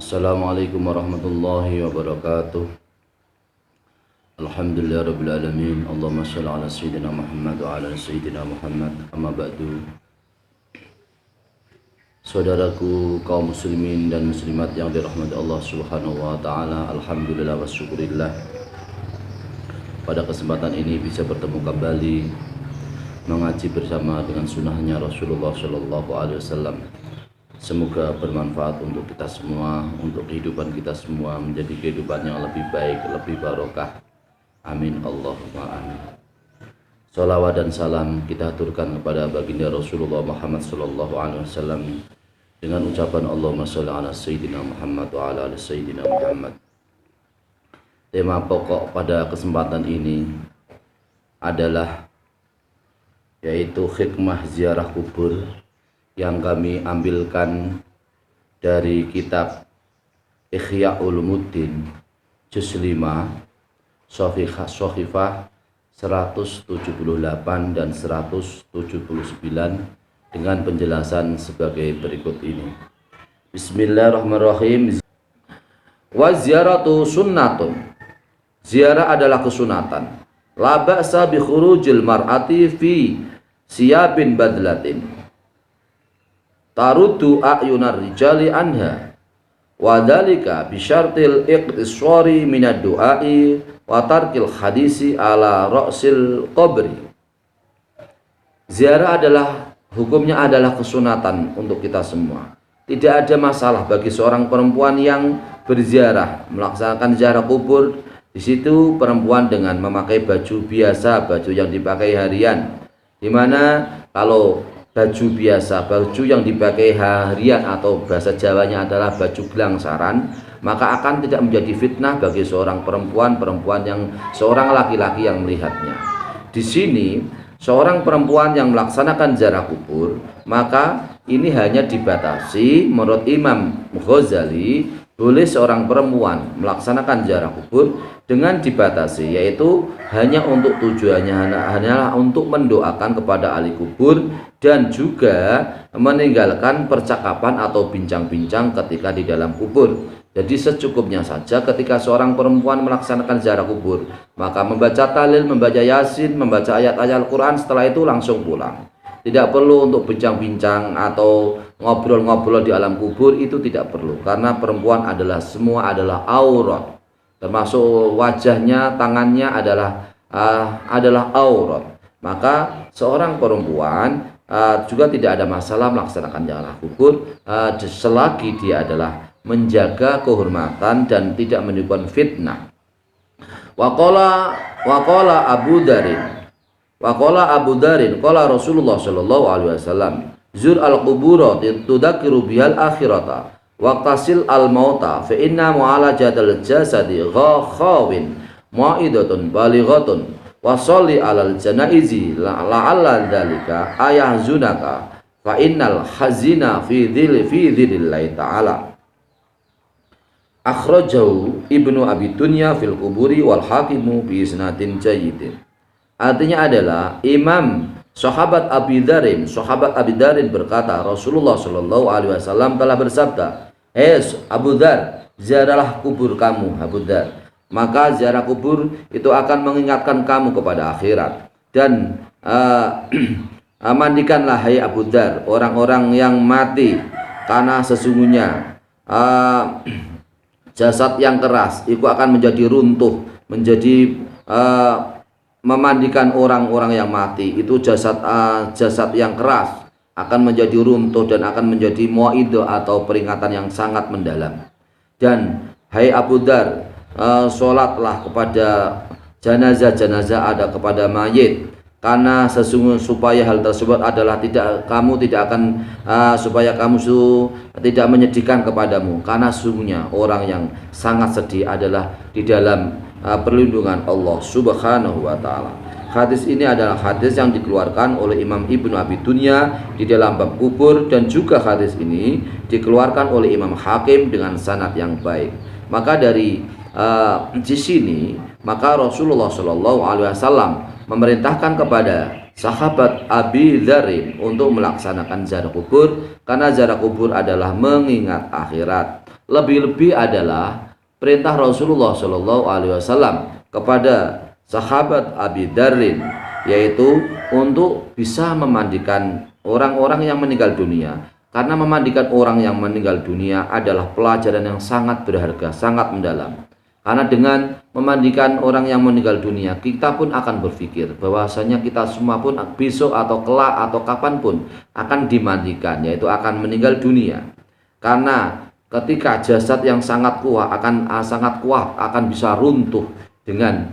Assalamualaikum warahmatullahi wabarakatuh. Alhamdulillah rabbil alamin. Allahumma shalli ala sayyidina Muhammad wa ala sayyidina Muhammad. Amma ba'du. Saudaraku kaum muslimin dan muslimat yang dirahmati Allah Subhanahu wa taala, alhamdulillah wa syukurillah. Pada kesempatan ini bisa bertemu kembali mengaji bersama dengan sunnahnya Rasulullah sallallahu alaihi wasallam. Semoga bermanfaat untuk kita semua, untuk kehidupan kita semua menjadi kehidupan yang lebih baik, lebih barokah. Amin Allahumma amin. Salawat dan salam kita aturkan kepada baginda Rasulullah Muhammad sallallahu alaihi wasallam dengan ucapan Allahumma shalli ala sayyidina Muhammad wa ala ali sayyidina Muhammad. Tema pokok pada kesempatan ini adalah yaitu hikmah ziarah kubur yang kami ambilkan dari kitab Ihya Ulumuddin juz 5 Shahifah 178 dan 179 dengan penjelasan sebagai berikut ini. Bismillahirrahmanirrahim. Wa ziyaratu sunnatun. Ziarah adalah kesunatan. La ba'sa bi khurujil mar'ati fi siyabin badlatin tarudu a'yunar rijali anha wa dhalika bi syartil iqtisari minad du'ai wa tarkil hadisi ala ra'sil qabri. Ziarah adalah hukumnya adalah kesunatan untuk kita semua. Tidak ada masalah bagi seorang perempuan yang berziarah, melaksanakan ziarah kubur. Di situ perempuan dengan memakai baju biasa, baju yang dipakai harian, dimana kalau baju biasa, baju yang dipakai harian atau bahasa Jawanya adalah baju gelangsaran, maka akan tidak menjadi fitnah bagi seorang perempuan yang seorang laki-laki yang melihatnya. Di sini seorang perempuan yang melaksanakan ziarah kubur, maka ini hanya dibatasi menurut Imam Ghazali, boleh seorang perempuan melaksanakan ziarah kubur dengan dibatasi, yaitu hanya untuk tujuannya hanyalah untuk mendoakan kepada ahli kubur dan juga meninggalkan percakapan atau bincang-bincang ketika di dalam kubur. Jadi secukupnya saja ketika seorang perempuan melaksanakan ziarah kubur, maka membaca tahlil, membaca yasin, membaca ayat-ayat Al-Quran, setelah itu langsung pulang. Tidak perlu untuk bincang-bincang atau ngobrol-ngobrol di alam kubur, itu tidak perlu, karena perempuan semua adalah aurat, termasuk wajahnya, tangannya adalah aurat. Maka seorang perempuan juga tidak ada masalah melaksanakan ziarah kubur selagi dia adalah menjaga kehormatan dan tidak menimbulkan fitnah. Waqala Abu Darin qala Rasulullah sallallahu alaihi wasallam zur al-qubura tudakiru bihal akhirata waqtasil al-mauta fa inna mu'alajatal jasadi khawin ma'idatun balighatun wa sholli alal janaizi la'alla dzalika ayahzunaka fa innal hazina fi dhillillahi ta'ala. Akhrajahu Ibnu Abi Dunya fil Quburi wal Hakimu bi isnadin jayyidin. Artinya adalah sahabat Abi Darin berkata, Rasulullah Shallallahu alaihi wasallam telah bersabda, Abu Dar, ziarahlah kubur kamu, Abu Dar. Maka ziarah kubur itu akan mengingatkan kamu kepada akhirat. Dan mandikanlah hai Abu Dar orang-orang yang mati, karena sesungguhnya jasad yang keras itu akan menjadi runtuh, menjadi memandikan orang-orang yang mati itu jasad yang keras akan menjadi runtuh dan akan menjadi mu'idah atau peringatan yang sangat mendalam. Dan hai Abu Dar, sholatlah kepada jenazah ada kepada mayit, karena sesungguhnya supaya hal tersebut adalah supaya kamu tidak menyedihkan kepadamu, karena sesungguhnya orang yang sangat sedih adalah di dalam perlindungan Allah Subhanahu wa taala. Hadis ini adalah hadis yang dikeluarkan oleh Imam Ibnu Abi Dunya di dalam bab kubur, dan juga hadis ini dikeluarkan oleh Imam Hakim dengan sanad yang baik. Maka dari di sini maka Rasulullah Shallallahu alaihi wasallam memerintahkan kepada sahabat Abi Dzarin untuk melaksanakan ziarah kubur, karena ziarah kubur adalah mengingat akhirat. Lebih-lebih adalah perintah Rasulullah Shallallahu Alaihi Wasallam kepada sahabat Abi Darrin, yaitu untuk bisa memandikan orang-orang yang meninggal dunia. Karena memandikan orang yang meninggal dunia adalah pelajaran yang sangat berharga, sangat mendalam. Karena dengan memandikan orang yang meninggal dunia, kita pun akan berpikir bahwasanya kita semua pun besok atau kelak atau kapanpun akan dimandikan, yaitu akan meninggal dunia. Karena ketika jasad yang sangat kuat akan bisa runtuh dengan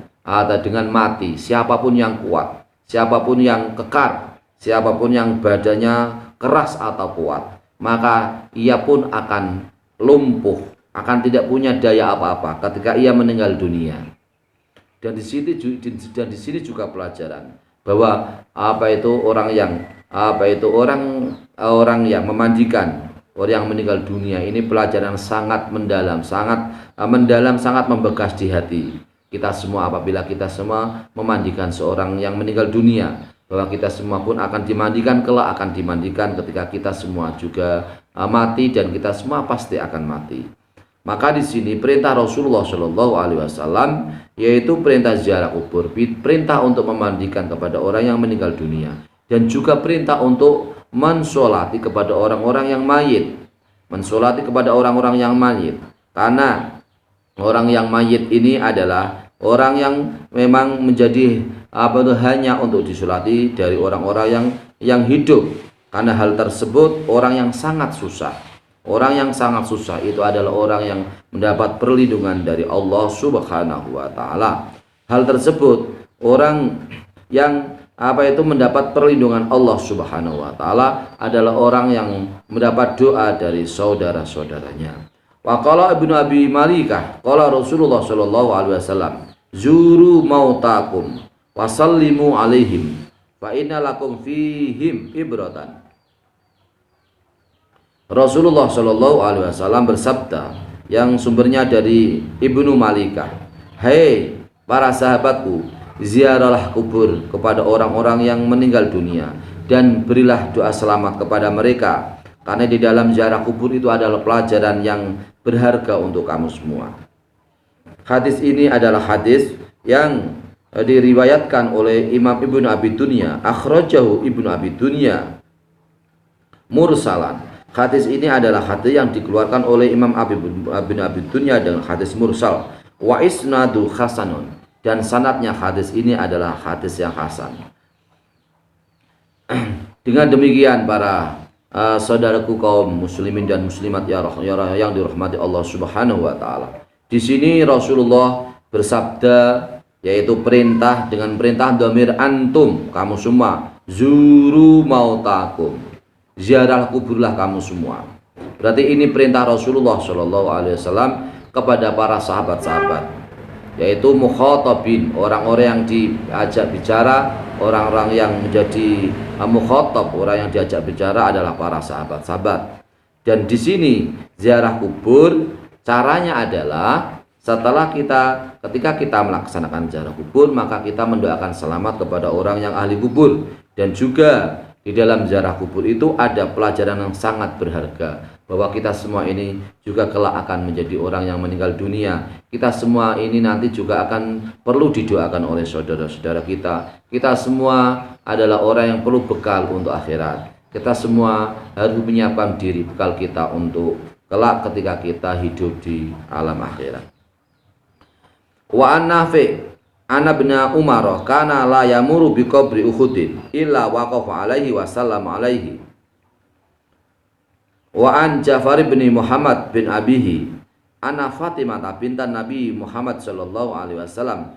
mati. Siapapun yang kuat, siapapun yang kekar, siapapun yang badannya keras atau kuat, maka ia pun akan lumpuh, akan tidak punya daya apa-apa ketika ia meninggal dunia. Dan di sini juga pelajaran bahwa orang yang memandikan orang yang meninggal dunia ini pelajaran sangat mendalam, sangat membekas di hati kita semua. Apabila kita semua memandikan seorang yang meninggal dunia, bahwa kita semua pun akan dimandikan, kelak akan dimandikan ketika kita semua juga mati, dan kita semua pasti akan mati. Maka di sini perintah Rasulullah Shallallahu Alaihi Wasallam, yaitu perintah ziarah kubur, perintah untuk memandikan kepada orang yang meninggal dunia, dan juga perintah untuk mensolati kepada orang-orang yang mayit, karena orang yang mayit ini adalah orang yang memang menjadi hanya untuk disolati dari orang-orang yang hidup. Karena hal tersebut orang yang sangat susah. Orang yang sangat susah itu adalah orang yang mendapat perlindungan dari Allah Subhanahu wa taala. Hal tersebut orang yang mendapat perlindungan Allah Subhanahu wa taala adalah orang yang mendapat doa dari saudara-saudaranya. Wa qala Ibnu Abi Malikah qala Rasulullah sallallahu alaihi wasallam, zuru mautakum wasallimu alaihim fa inna lakum fihim ibratan. Rasulullah Shallallahu Alaihi Wasallam bersabda, yang sumbernya dari Ibnu Malikah, hei para sahabatku, ziarahlah kubur kepada orang-orang yang meninggal dunia dan berilah doa selamat kepada mereka, karena di dalam ziarah kubur itu adalah pelajaran yang berharga untuk kamu semua. Hadis ini adalah hadis yang diriwayatkan oleh Imam Ibnu Abi Dunya, akhrajahu Ibnu Abi Dunya mursalan. Hadis ini adalah hadis yang dikeluarkan oleh Imam Ibnu Abi Dunya dengan hadis mursal. Wa isnadu hasanun, dan sanadnya hadis ini adalah hadis yang hasan. Dengan demikian para saudaraku kaum muslimin dan muslimat yang dirahmati Allah Subhanahu wa taala. Di sini Rasulullah bersabda, yaitu perintah dengan perintah dhamir antum, kamu semua, zuru mautakum, ziarah kuburlah kamu semua. Berarti ini perintah Rasulullah Shallallahu Alaihi Wasallam kepada para sahabat-sahabat, yaitu mukhatabin, orang-orang yang diajak bicara, orang-orang yang menjadi mukhatab, orang yang diajak bicara adalah para sahabat-sahabat. Dan di sini ziarah kubur caranya adalah ketika kita melaksanakan ziarah kubur, maka kita mendoakan selamat kepada orang yang ahli kubur. Dan juga di dalam ziarah kubur itu ada pelajaran yang sangat berharga, bahwa kita semua ini juga kelak akan menjadi orang yang meninggal dunia. Kita semua ini nanti juga akan perlu didoakan oleh saudara-saudara kita. Kita semua adalah orang yang perlu bekal untuk akhirat. Kita semua harus menyiapkan diri, bekal kita untuk kelak ketika kita hidup di alam akhirat. Wa an-Nafi' ana bin Umar kana la yamuru bi qabri Uhudin illa waqafa alaihi wa sallam alaihi. Wa an Ja'far bin Muhammad bin abihi ana Fatimah bintan Nabi Muhammad sallallahu alaihi wasallam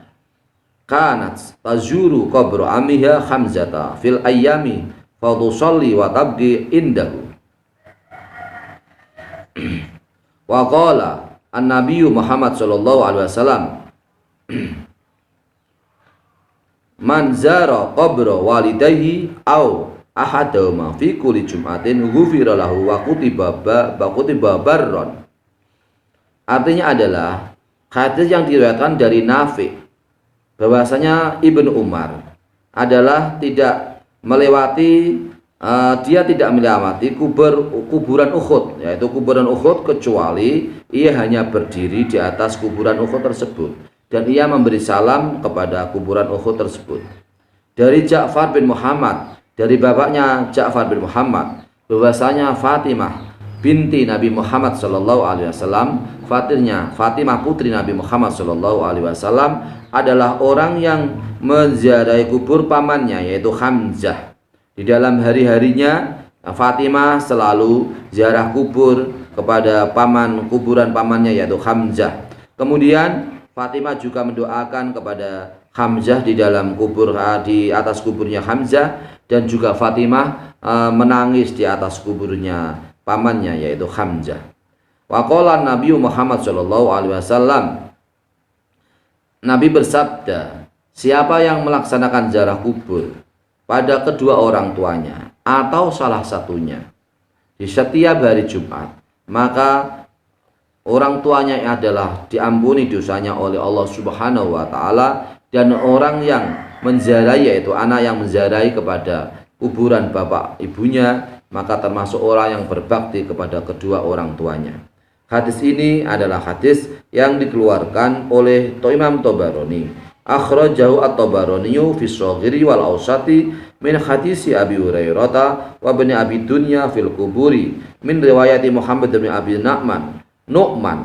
kanat tazuru qabru amiha Hamzata fil ayyami fa tusalli wa tabqi indahu. Wa qala an-Nabi Muhammad sallallahu alaihi wasallam, man zara qabra walidayhi aw ahadahuma fi kulli jum'atin ghufira lahu wa kutiba barron. Artinya adalah hadis yang diriwayatkan dari Nafi', bahwasanya Ibnu Umar adalah tidak melewati dia tidak melewati kuburan Uhud, yaitu kuburan Uhud, kecuali ia hanya berdiri di atas kuburan Uhud tersebut dan ia memberi salam kepada kuburan Uhud tersebut. Dari Ja'far bin Muhammad, dari bapaknya Ja'far bin Muhammad, bahwasanya Fatimah binti Nabi Muhammad sallallahu alaihi wasallam, Fatimah putri Nabi Muhammad sallallahu alaihi wasallam adalah orang yang menziarahi kubur pamannya, yaitu Hamzah. Di dalam hari-harinya Fatimah selalu ziarah kubur kepada kuburan pamannya, yaitu Hamzah. Kemudian Fatimah juga mendoakan kepada Hamzah di dalam di atas kuburnya Hamzah, dan juga Fatimah menangis di atas kuburnya pamannya, yaitu Hamzah. Waqala Nabi Muhammad sallallahu alaihi wasallam, Nabi bersabda, siapa yang melaksanakan ziarah kubur pada kedua orang tuanya atau salah satunya di setiap hari Jumat, maka orang tuanya adalah diampuni dosanya oleh Allah Subhanahu wa taala, dan orang yang menziarahi, yaitu anak yang menziarahi kepada kuburan bapak ibunya, maka termasuk orang yang berbakti kepada kedua orang tuanya. Hadis ini adalah hadis yang dikeluarkan oleh Imam Tabarani. Akhrajahu at-Tabarani fi Shaghiri wal Awsati min hadisi Abi Hurairah wa Ibnu Abi Dunya fil Quburi min riwayati Muhammad bin Abi Nu'man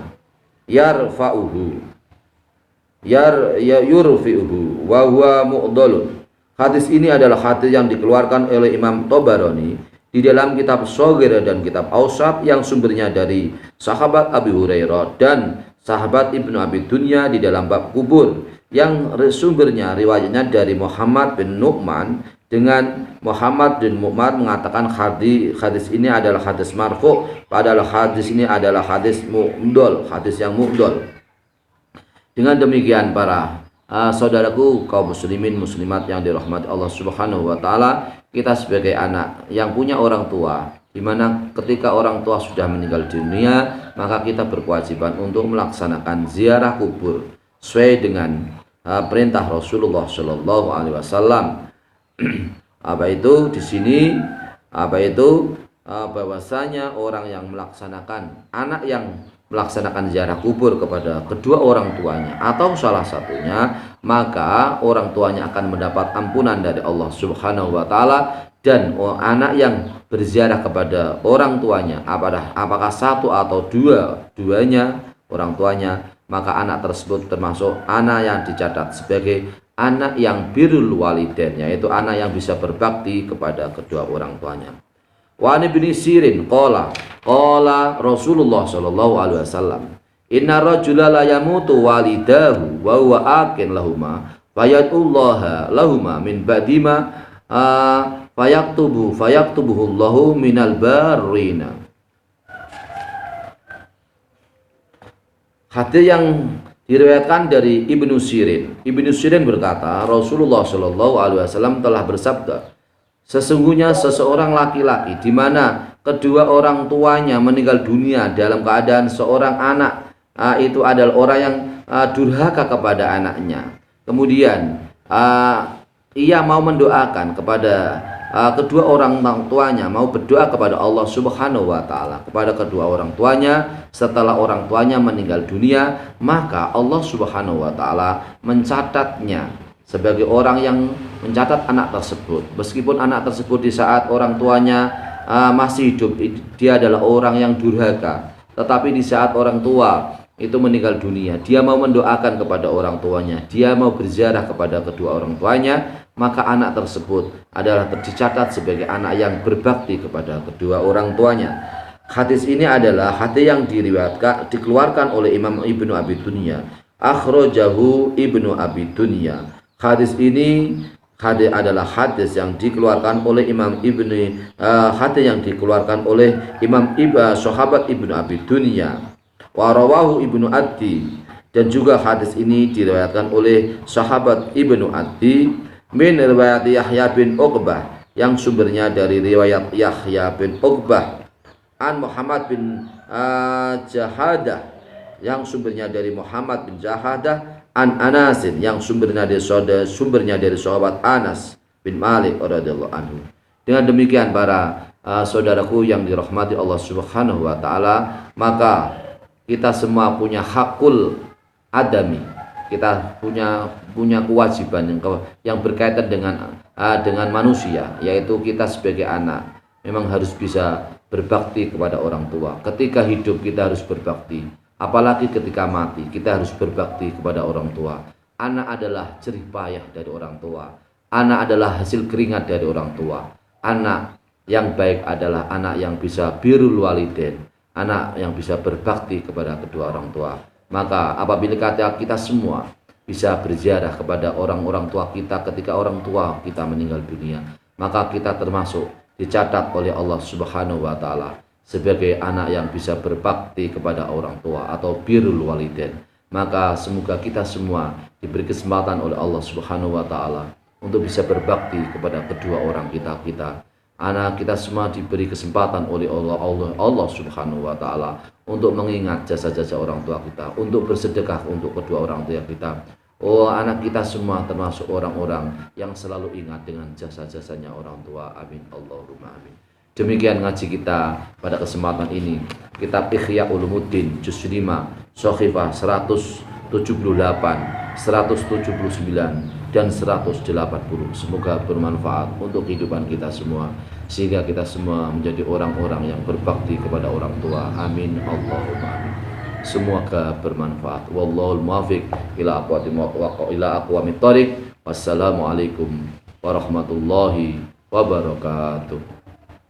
yurfi'uhu wa huwa mu'dalun. Hadis ini adalah hadis yang dikeluarkan oleh Imam Tabarani di dalam kitab Shaghir dan kitab Awsat, yang sumbernya dari sahabat Abi Hurairah dan sahabat Ibnu Abi Dunya di dalam bab kubur, yang sumbernya riwayatnya dari Muhammad bin Nu'man, dengan Muhammad bin Nu'man mengatakan hadis ini adalah hadis marfu, padahal hadis ini adalah hadis mu'dal, hadis yang mu'dal. Dengan demikian para saudaraku kaum muslimin muslimat yang dirahmati Allah Subhanahu wa taala, kita sebagai anak yang punya orang tua, di mana ketika orang tua sudah meninggal dunia, maka kita berkewajiban untuk melaksanakan ziarah kubur sesuai dengan perintah Rasulullah Shallallahu Alaihi Wasallam. Apa itu di sini? Bahwasanya orang yang melaksanakan, anak yang melaksanakan ziarah kubur kepada kedua orang tuanya atau salah satunya, maka orang tuanya akan mendapat ampunan dari Allah Subhanahu wa taala. Dan anak yang berziarah kepada orang tuanya, apakah satu atau duanya orang tuanya, maka anak tersebut termasuk anak yang dicatat sebagai anak yang birrul walidain, yaitu anak yang bisa berbakti kepada kedua orang tuanya. Wa Ibnu Sirin qala Rasulullah sallallahu alaihi wasallam, inna rajula la yamutu walidahu wa huwa akin lahuma fayatullaha lahuma min ba'dima fayaktubuhu Allahu minal barrina. Hadis yang diriwayatkan dari Ibnu Sirin. Ibnu Sirin berkata, Rasulullah Shallallahu alaihi wasallam telah bersabda, sesungguhnya seseorang laki-laki di mana kedua orang tuanya meninggal dunia dalam keadaan seorang anak itu adalah orang yang durhaka kepada anaknya. Kemudian ia mau mendoakan kepada kedua orang tuanya, mau berdoa kepada Allah Subhanahu wa taala kepada kedua orang tuanya setelah orang tuanya meninggal dunia, maka Allah Subhanahu wa taala mencatatnya sebagai orang yang mencatat anak tersebut. Meskipun anak tersebut di saat orang tuanya masih hidup, dia adalah orang yang durhaka, tetapi di saat orang tua itu meninggal dunia, dia mau mendoakan kepada orang tuanya, dia mau berziarah kepada kedua orang tuanya, maka anak tersebut adalah tercatat sebagai anak yang berbakti kepada kedua orang tuanya. Hadis ini adalah hadis yang dikeluarkan oleh Imam Ibnu Abi Dunya. Akhrajahu Ibnu Abi Dunya. Hadis ini adalah hadis yang dikeluarkan oleh Imam sahabat Ibnu Abi Dunya. Wa rawahu Ibnu Addi, dan juga hadis ini diriwayatkan oleh sahabat Ibnu Addi min riwayat Yahya bin Uqbah, yang sumbernya dari riwayat Yahya bin Uqbah, an Muhammad bin Jahadah, yang sumbernya dari Muhammad bin Jahadah, an Anasin, yang sumbernya dari sahabat Anas bin Malik radhiyallahu anhu. Dengan demikian para saudaraku yang dirahmati Allah Subhanahu wa taala, maka kita semua punya hakul adami. Kita punya kewajiban yang berkaitan dengan manusia, yaitu kita sebagai anak memang harus bisa berbakti kepada orang tua. Ketika hidup kita harus berbakti, apalagi ketika mati kita harus berbakti kepada orang tua. Anak adalah jerih payah dari orang tua. Anak adalah hasil keringat dari orang tua. Anak yang baik adalah anak yang bisa birrul walidain, anak yang bisa berbakti kepada kedua orang tua. Maka apabila kita semua bisa berziarah kepada orang-orang tua kita ketika orang tua kita meninggal dunia, maka kita termasuk dicatat oleh Allah Subhanahu wa taala sebagai anak yang bisa berbakti kepada orang tua atau birrul walidain. Maka semoga kita semua diberi kesempatan oleh Allah Subhanahu wa taala untuk bisa berbakti kepada kedua orang kita. Anak kita semua diberi kesempatan oleh Allah Subhanahu wa taala untuk mengingat jasa-jasa orang tua kita, untuk bersedekah untuk kedua orang tua kita. Oh, anak kita semua termasuk orang-orang yang selalu ingat dengan jasa-jasanya orang tua. Amin Allahumma amin. Demikian ngaji kita pada kesempatan ini. Kitab Ihya Ulumuddin juz 5 Shahifah 178, 179 dan 180. Semoga bermanfaat untuk kehidupan kita semua, sehingga kita semua menjadi orang-orang yang berbakti kepada orang tua. Amin Allahumma amin. Semoga bermanfaat. Wallahul muwaffiq ila aqwamit thoriq. Wassalamualaikum warahmatullahi wabarakatuh.